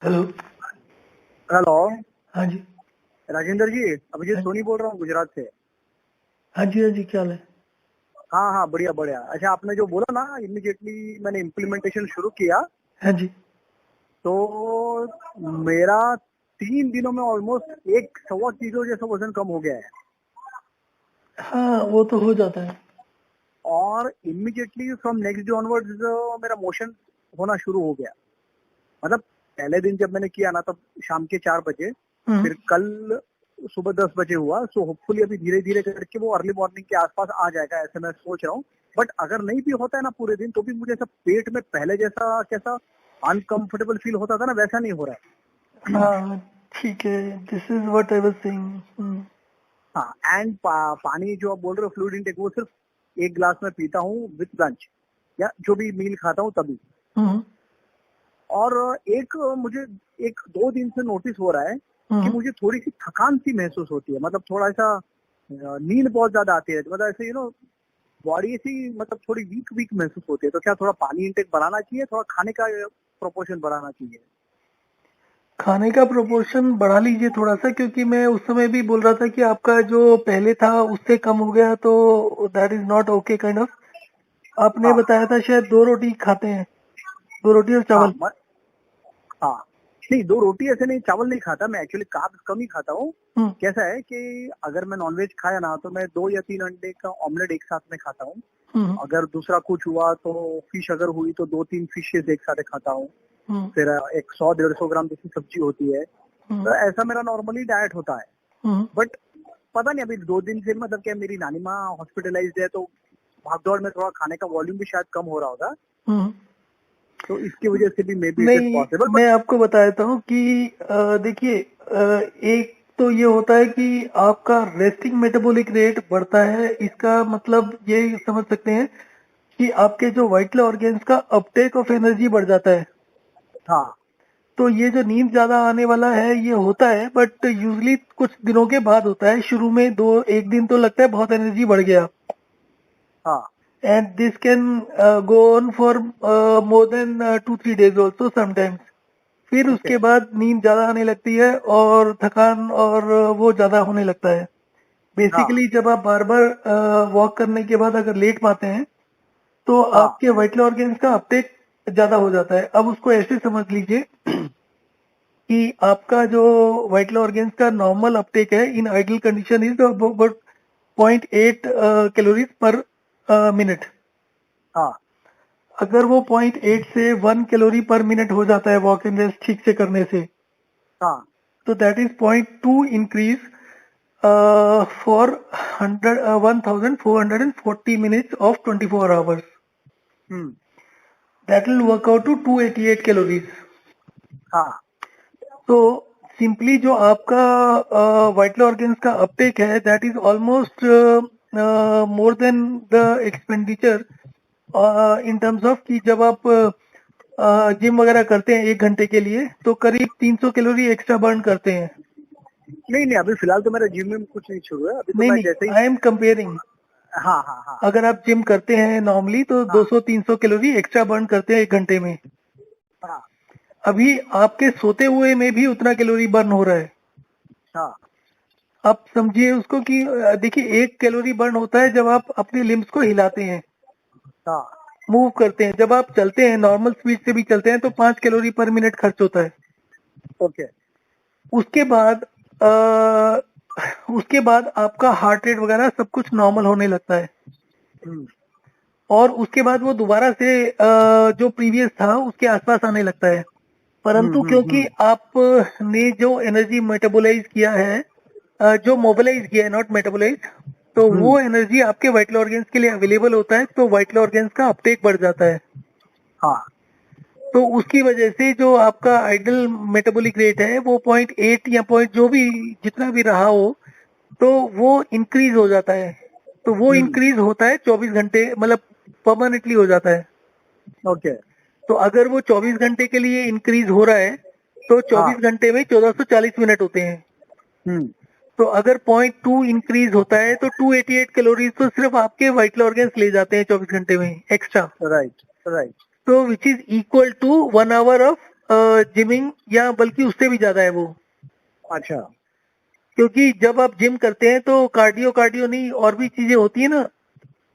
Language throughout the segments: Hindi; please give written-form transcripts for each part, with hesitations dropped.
हेलो। हेलो। हाँ जी। राजेंद्र जी, अभिजीत हाँ सोनी बोल रहा हूँ गुजरात से। हाँ जी। हाँ जी, क्या हाल है? हाँ हाँ, बढ़िया बढ़िया। अच्छा, आपने जो बोला ना, इमीडिएटली मैंने इम्प्लीमेंटेशन शुरू किया हाँ जी। तो मेरा 3 दिनों में ऑलमोस्ट 1 सवा किलो जैसा वजन कम हो गया है। हाँ, वो तो हो जाता है। और immediately from next day onwards मेरा मोशन होना शुरू हो गया। मतलब पहले दिन जब मैंने किया ना, तब शाम के 4 बजे, हम्म। फिर कल सुबह 10 बजे हुआ। सो होपफुली अभी धीरे धीरे करके वो अर्ली मॉर्निंग के आसपास आ जाएगा, ऐसे मैं सोच रहा हूँ। बट अगर नहीं भी होता है ना पूरे दिन, तो भी मुझे ऐसा पेट में पहले जैसा कैसा अनकंफर्टेबल फील होता था ना, वैसा नहीं हो रहा है। हाँ, ठीक है। This is what I was saying. हाँ, एंड पानी जो आप बोल रहे हो फ्लूइड इनटेक, वो सिर्फ 1 गिलास में पीता हूँ विथ लंच, या जो भी मील खाता हूँ तभी। हम्म। और एक मुझे 1-2 दिन से नोटिस हो रहा है कि हम्म। मुझे थोड़ी सी थकान सी महसूस होती है। मतलब थोड़ा सा नींद बहुत ज्यादा आती है, मतलब ऐसे बॉडी ऐसी मतलब थोड़ी वीक वीक महसूस होती है। तो क्या थोड़ा पानी इंटेक बढ़ाना चाहिए, थोड़ा खाने का प्रोपोर्शन बढ़ाना चाहिए? खाने का प्रोपोर्शन बढ़ा लीजिए थोड़ा सा, क्योंकि मैं उस समय भी बोल रहा था कि आपका जो पहले था उससे कम हो गया, तो that is not okay kind of. आपने हाँ बताया था शायद 2 रोटी खाते हैं, 2 रोटी और हाँ चावल। हाँ। नहीं, 2 रोटी ऐसे नहीं, चावल नहीं खाता मैं। एक्चुअली कार्ब्स कम ही खाता हूँ। हम्म। कैसा है कि अगर मैं नॉनवेज खाया ना, तो मैं 2 या 3 अंडे का ऑमलेट एक साथ में खाता हूँ। हम्म। अगर दूसरा कुछ हुआ तो फिश अगर हुई तो 2-3 फिशेज एक साथ खाता हूँ। हम्म। फिर एक 100-150 ग्राम जैसी सब्जी होती है। हम्म। तो ऐसा मेरा नॉर्मली डाइट होता है। हम्म। बट पता नहीं, अभी 2 दिन से मतलब क्या, मेरी नानी माँ हॉस्पिटलाइज्ड है, तो भागदौड़ में थोड़ा खाने का वॉल्यूम भी शायद कम हो रहा होगा। हम्म। तो इसकी वजह से भी मे बी इट इज नहीं, पॉसिबल। बट मैं आपको बता देता हूँ कि देखिए, एक तो ये होता है कि आपका रेस्टिंग मेटाबॉलिक रेट बढ़ता है। इसका मतलब ये समझ सकते हैं कि आपके जो वाइटल ऑर्गेन्स का अपटेक ऑफ एनर्जी बढ़ जाता है। हाँ तो ये जो नींद ज्यादा आने वाला है ये होता है, बट यूजली कुछ दिनों के बाद होता है। शुरू में 1 दिन तो लगता है बहुत एनर्जी बढ़ गया, हाँ and this can go on for more than 2-3 days also sometimes. फिर ओके। उसके बाद नींद ज्यादा आने लगती है और थकान और वो ज्यादा होने लगता है। हाँ बेसिकली जब आप बार बार वॉक करने के बाद अगर लेट पाते हैं तो हाँ आपके वाइटल ऑर्गेन्स का अपटेक ज्यादा हो जाता है। अब उसको ऐसे समझ लीजिए कि आपका जो वाइटल ऑर्गेन्स का नॉर्मल अपटेक है in idle condition is about 0.8 calories per minute. हाँ अगर वो 0.8 से 1 कैलोरी पर मिनट हो जाता है वॉक एंड रेस्ट ठीक से करने से, हाँ। तो that is 0.2 increase for 1440 minutes of 24 hours. Hmm. That will work out to 288 calories. हाँ तो सिंपली जो आपका वाइटल ऑर्गेन्स का अपटेक है that is almost more than the expenditure in terms of कि जब आप जिम वगैरह करते हैं 1 घंटे के लिए तो करीब 300 कैलोरी एक्स्ट्रा बर्न करते हैं। नहीं नहीं, अभी फिलहाल तो मेरा जिम में कुछ नहीं शुरू है। अभी तो नहीं मैं नहीं, जैसे ही। I am comparing. हाँ हाँ हाँ अगर आप जिम करते हैं नॉर्मली तो हाँ 200-300 कैलोरी एक्स्ट्रा बर्न करते हैं 1 घंटे में। हाँ अभी आपके सोते हुए में भी उतना कैलोरी बर्न हो रहा है। हाँ आप समझिए उसको कि देखिए 1 कैलोरी बर्न होता है जब आप अपने लिम्स को हिलाते हैं, हाँ। मूव करते हैं। जब आप चलते हैं नॉर्मल स्पीड से भी चलते हैं तो 5 कैलोरी पर मिनट खर्च होता है। ओके। उसके बाद उसके बाद आपका हार्ट रेट वगैरह सब कुछ नॉर्मल होने लगता है, हम्म और उसके बाद वो दोबारा से जो प्रीवियस था उसके आसपास आने लगता है। परंतु क्योंकि हम्म। आपने जो एनर्जी मेटाबोलाइज किया है, जो मोबिलाइज किया है नॉट मेटाबोलाइज, तो हम्म। वो एनर्जी आपके वाइटल ऑर्गेन्स के लिए अवेलेबल होता है, तो वाइटल ऑर्गेन्स का अपटेक बढ़ जाता है। हाँ तो उसकी वजह से जो आपका आइडल मेटाबॉलिक रेट है वो 0.8 या पॉइंट जो भी जितना भी रहा हो, तो वो इंक्रीज हो जाता है। तो वो हम्म। इंक्रीज होता है 24 घंटे, मतलब परमानेंटली हो जाता है। ओके। तो अगर वो 24 घंटे के लिए इंक्रीज हो रहा है तो हाँ। 24 घंटे में 1440 मिनट होते हैं। हम्म। तो अगर 0.2 इंक्रीज होता है तो 288 कैलोरीज तो सिर्फ आपके वाइटल ऑर्गेन्स ले जाते हैं 24 घंटे में एक्स्ट्रा। Right right. तो which is equal to 1 hour of gymming, या बल्कि उससे भी ज्यादा है वो। अच्छा। क्योंकि जब आप जिम करते हैं तो कार्डियो नहीं और भी चीजें होती है ना।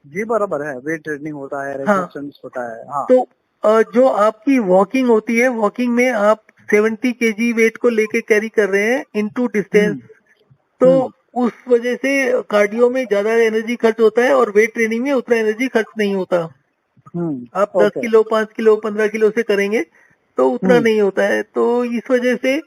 जी बराबर है, वेट ट्रेनिंग होता है, हाँ, रेजिस्टेंस होता है। हाँ। तो जो आपकी वॉकिंग होती है, वॉकिंग में आप 70 केजी वेट को लेके कैरी कर रहे हैं इनटू डिस्टेंस, हम्म। तो हम्म। उस वजह से कार्डियो में ज्यादा एनर्जी खर्च होता है और वेट ट्रेनिंग में उतना एनर्जी खर्च नहीं होता। आप 10 ओके। किलो 5 किलो 15 किलो से करेंगे तो उतना हम्म। नहीं होता है। तो इस वजह से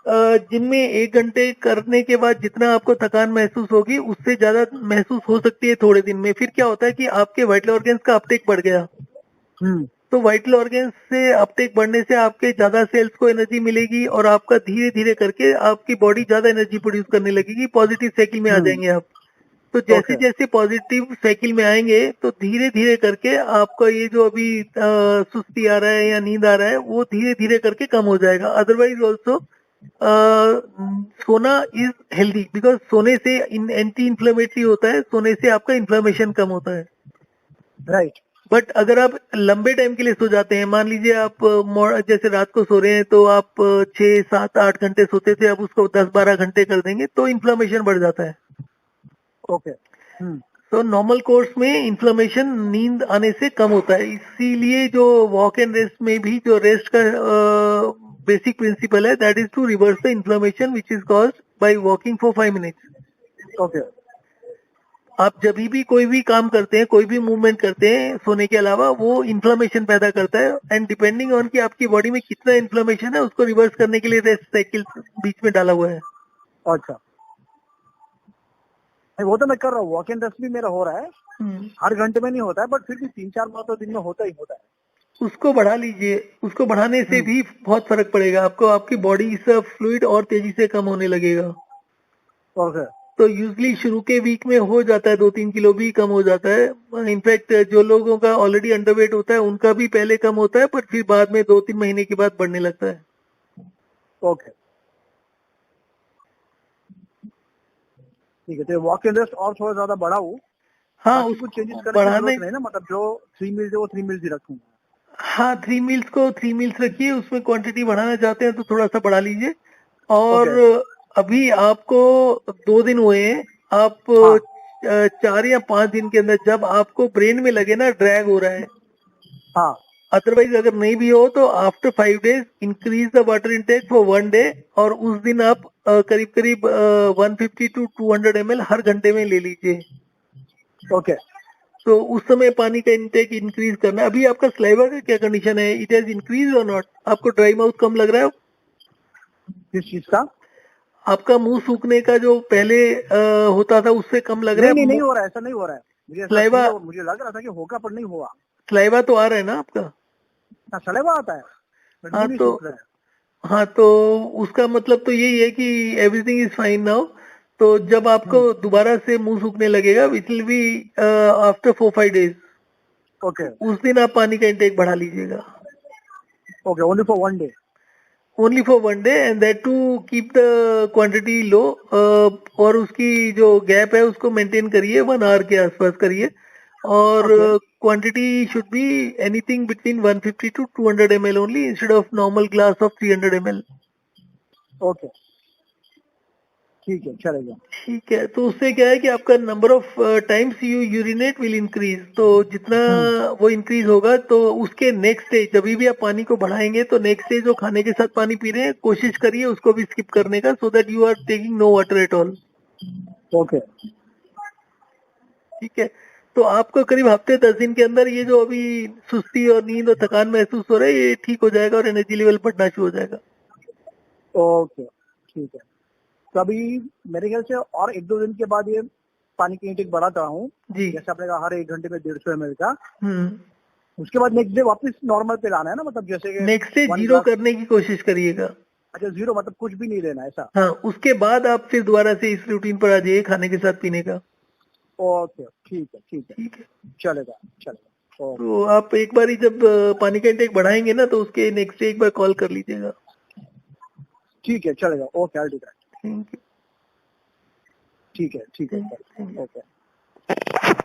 जिम में 1 घंटे करने के बाद जितना आपको थकान महसूस होगी उससे ज्यादा महसूस हो सकती है थोड़े दिन में। फिर क्या होता है कि आपके वाइटल ऑर्गेन्स का अपटेक बढ़ गया, हम्म। तो वाइटल ऑर्गेन्स से अपटेक बढ़ने से आपके ज्यादा सेल्स को एनर्जी मिलेगी और आपका धीरे धीरे करके आपकी बॉडी ज्यादा एनर्जी प्रोड्यूस करने लगेगी, पॉजिटिव साइकिल में आ जाएंगे आप। तो जैसे ओके। जैसे पॉजिटिव साइकिल में आएंगे तो धीरे धीरे करके आपका ये जो अभी सुस्ती आ रहा है या नींद आ रहा है वो धीरे धीरे करके कम हो जाएगा। अदरवाइज ऑल्सो सोना इज हेल्दी, बिकॉज सोने से एंटी इन्फ्लेमेटरी होता है, सोने से आपका इन्फ्लेमेशन कम होता है। राइट। बट अगर आप लंबे टाइम के लिए सो जाते हैं, मान लीजिए आप जैसे रात को सो रहे हैं तो आप 6 7 8 घंटे सोते थे, अब उसको 10 12 घंटे कर देंगे तो इन्फ्लेमेशन बढ़ जाता है। ओके। तो नॉर्मल कोर्स में इन्फ्लेमेशन नींद आने से कम होता है। इसीलिए जो वॉक एंड रेस्ट में भी जो रेस्ट का बेसिक प्रिंसिपल है, that is to reverse the inflammation which is caused by walking for 5 minutes. Okay. आप जब भी कोई भी काम करते हैं, कोई भी मूवमेंट करते हैं सोने के अलावा, वो इन्फ्लेमेशन पैदा करता है, एंड डिपेंडिंग ऑन कि आपकी बॉडी में कितना इन्फ्लेमेशन है उसको रिवर्स करने के लिए रेस्ट साइकिल बीच में डाला हुआ है। अच्छा, नहीं, वो तो मैं कर रहा हूँ, वॉक एंड रेस्ट भी मेरा हो रहा है। हर घंटे में नहीं होता है, बट फिर भी 3 4 बार तो दिन में होता ही होता है। उसको बढ़ा लीजिए, उसको बढ़ाने से हम्म। भी बहुत फर्क पड़ेगा आपको, आपकी बॉडी से फ्लूइड और तेजी से कम होने लगेगा। ओके। तो यूजली शुरू के वीक में हो जाता है, 2 3 किलो भी कम हो जाता है। इनफैक्ट जो लोगों का ऑलरेडी अंडरवेट होता है उनका भी पहले कम होता है, पर फिर बाद में 2 3 महीने के बाद बढ़ने लगता है। ओके, ठीक है। तो वॉक एंड रेस्ट और थोड़ा ज्यादा बढ़ाऊं, हाँ, बाकी कुछ चेंजेस उसको करने की बढ़ाने, जरूरत नहीं ना, मतलब जो 3 मील्स है वो 3 मील्स ही रखूंगा। हाँ 3 मील्स को 3 मील्स रखिए, उसमें क्वांटिटी बढ़ाना चाहते हैं तो थोड़ा सा बढ़ा लीजिए। और ओके। अभी आपको 2 दिन हुए हैं, आप हाँ। 4 या 5 दिन के अंदर जब आपको ब्रेन में लगे ना ड्रैग हो रहा है, हाँ। अदरवाइज अगर नहीं भी हो तो after 5 days increase the water intake for 1 day, और उस दिन आप करीब करीब 150 to 200 ml हर घंटे में ले लीजिए। ओके। तो उस समय पानी का इनटेक इंक्रीज करना है। अभी आपका स्लाइवा का क्या कंडीशन है, इट हैज इंक्रीज और नॉट? आपको ड्राई माउथ कम लग रहा है? किस चीज का? आपका मुंह सूखने का जो पहले होता था उससे कम लग रहा नहीं नहीं है? नहीं हो रहा है, ऐसा नहीं हो रहा है। मुझे ऐसा स्लाइवा, फील हो, मुझे लग रहा था कि होगा पर नहीं हुआ। स्लाइवा तो आ रहा है ना आपका? हाँ, सलेवा आता है, बट हाँ मुंह नहीं तो, सूख रहा है। हाँ तो उसका मतलब तो यही है कि एवरीथिंग इज फाइन नाउ। तो जब आपको हम्म। दोबारा से मुंह सूखने लगेगा, it will be after 4 5 days, okay. उस दिन आप पानी का इंटेक बढ़ा लीजिएगा। Okay, only for 1 day. Only for 1 day, and that to keep the quantity low. और उसकी जो गैप है उसको मेंटेन करिए, 1 hour के आसपास करिए। और okay. Quantity should be anything between 150 to 200 ml only, instead of normal glass of 300 ml। Okay, ठीक है, चलेगा। ठीक है, तो उससे क्या है कि आपका number of times you urinate will increase. तो जितना वो इंक्रीज होगा तो उसके नेक्स्ट डे जब भी आप पानी को बढ़ाएंगे तो नेक्स्ट डे जो खाने के साथ पानी पी रहे हैं कोशिश करिए उसको भी स्किप करने का, so that you are taking no water at all. Okay. ठीक है, तो आपको करीब हफ्ते 10 दिन के अंदर ये जो अभी सुस्ती और नींद और थकान महसूस हो रहा है ये ठीक हो जाएगा और एनर्जी लेवल बढ़ना शुरू हो जाएगा। ओके, ठीक है। तो अभी मेरे ख्याल से और 1 2 दिन के बाद ये पानी की इंटेक बढ़ाता हूँ। जी। जैसे आपने कहा हर 1 घंटे में 150 ml का। हम्म। उसके बाद नेक्स्ट डे वापस नॉर्मल पे लाना है ना, मतलब जैसे कि नेक्स्ट डे 1 जीरो ग्लास। करने की कोशिश करिएगा। अच्छा, 0 मतलब कुछ भी नहीं लेना, ऐसा? हाँ, उसके बाद आप फिर दोबारा से इस रूटीन पर आ जाइए खाने के साथ पीने का। ओके, ठीक है, ठीक है, ठीक है, चलेगा, चलेगा। ओके, तो आप एक बार ही जब पानी का इंटेक बढ़ाएंगे ना तो उसके नेक्स्ट डे एक बार कॉल कर लीजिएगा। ठीक है, चलेगा। Okay, I do that. Thank you. ठीक है, ठीक है, थैंक यू। ओके।